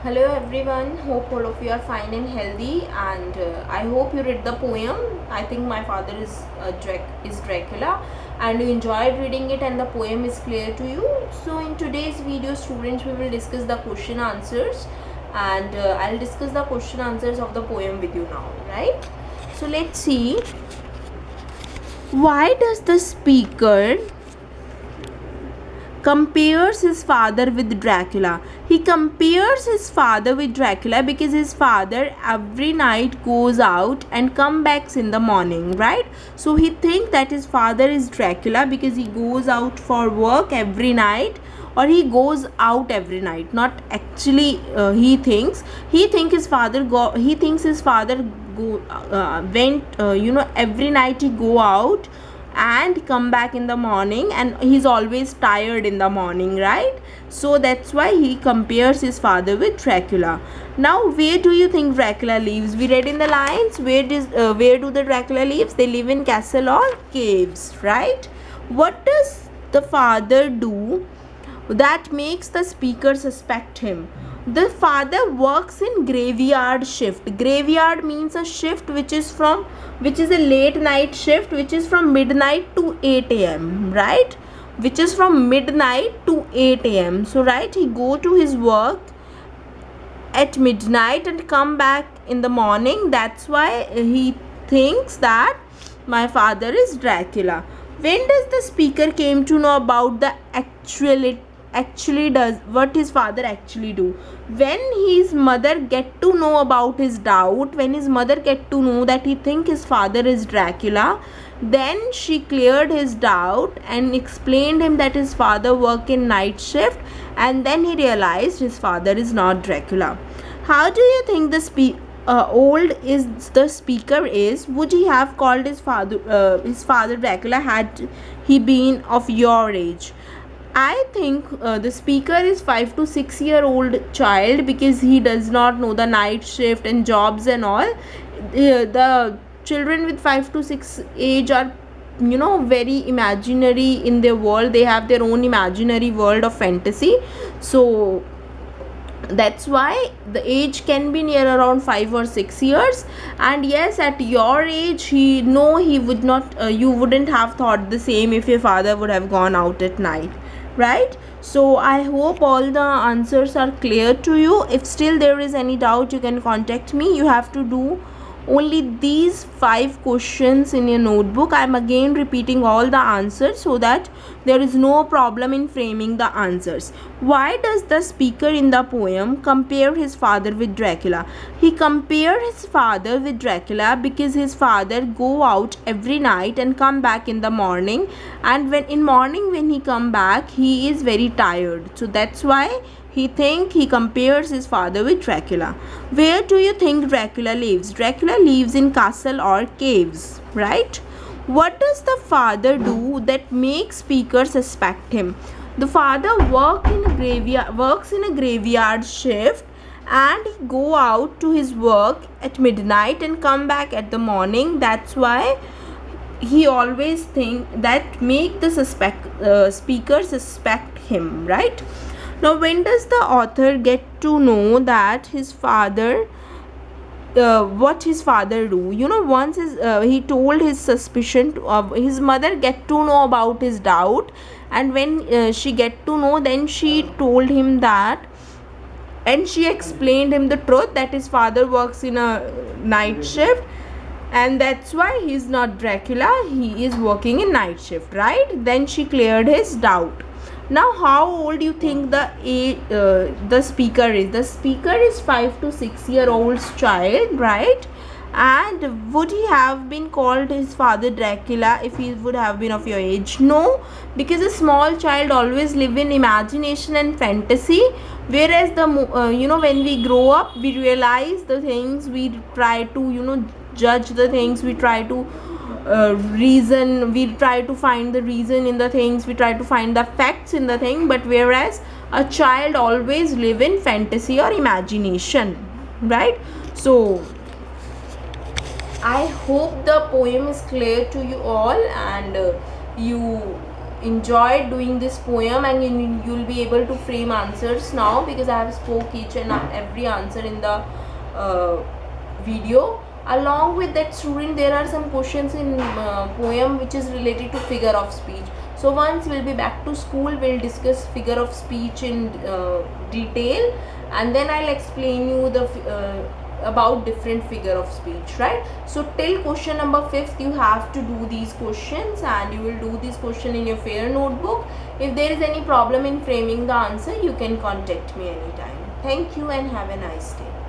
Hello everyone, hope all of you are fine and healthy, and I hope you read the poem. I think my father is Dracula, and you enjoyed reading it and the poem is clear to you. So in today's video students, we will discuss the question answers, and I'll discuss the question answers of the poem with you now, right? So let's see, why does the speaker compares his father with Dracula? He compares his father with Dracula because his father every night goes out and come backs in the morning, right? So he think that his father is Dracula because he goes out for work every night, or he goes out every night. Not actually, he think his father go. He thinks his father go went. Every night he go out and come back in the morning, and he's always tired in the morning, right? So that's why he compares his father with Dracula. Now where do you think Dracula lives? We read in the lines, where do the Dracula lives? They live in castle or caves, right? What does the father do that makes the speaker suspect him? The father works in graveyard shift. Graveyard means a shift which is a late night shift, which is from midnight to 8 a.m, right? Which is from midnight to 8 a.m. So right, he go to his work at midnight and come back in the morning. That's why he thinks that my father is Dracula. When does the speaker came to know about the actually does what his father actually do? When his mother get to know about his doubt, when his mother get to know that he think his father is Dracula, then she cleared his doubt and explained him that his father work in night shift, and then he realized his father is not Dracula. How do you think old is the speaker is? Would he have called his father Dracula had he been of your age? I think the speaker is 5 to 6 year old child because he does not know the night shift and jobs and all. The children with 5 to 6 age are very imaginary in their world. They have their own imaginary world of fantasy. So that's why the age can be near around 5 or 6 years. And yes, at your age, he would not, you wouldn't have thought the same if your father would have gone out at night, right? So I hope all the answers are clear to you. If still there is any doubt, you can contact me. You have to do only these 5 questions in your notebook. I am again repeating all the answers so that there is no problem in framing the answers. Why does the speaker in the poem compare his father with Dracula? He compared his father with Dracula because his father go out every night and come back in the morning, and when he come back, he is very tired. So that's why he compares his father with Dracula. Where do you think Dracula lives? Dracula lives in castle or caves, right? What does the father do that makes speaker suspect him? The father works in a graveyard shift, and he go out to his work at midnight and come back at the morning. That's why he always think that make the speaker suspect him, right? Now when does the author get to know that his father what his father do? Once he told his suspicion of his mother get to know about his doubt, and when she get to know, then she told him that, and she explained him the truth that his father works in a night shift, and that's why he's not Dracula, he is working in night shift, right? Then she cleared his doubt. Now how old you think the speaker is? The speaker is 5 to 6 year old's child, right? And would he have been called his father Dracula if he would have been of your age? No, because a small child always live in imagination and fantasy, whereas when we grow up, we realize the things, we try to judge the things, we try to reason, we try to find the reason in the things, we try to find the facts in the thing. But whereas a child always live in fantasy or imagination, right? So I hope the poem is clear to you all, and you enjoyed doing this poem, and you'll be able to frame answers now, because I have spoke each and every answer in the video. Along with that, student, there are some questions in poem which is related to figure of speech. So once we'll be back to school, we'll discuss figure of speech in detail, and then I'll explain you the about different figure of speech, right? So till question number 5th you have to do these questions, and you will do this question in your fair notebook. If there is any problem in framing the answer, you can contact me anytime. Thank you and have a nice day.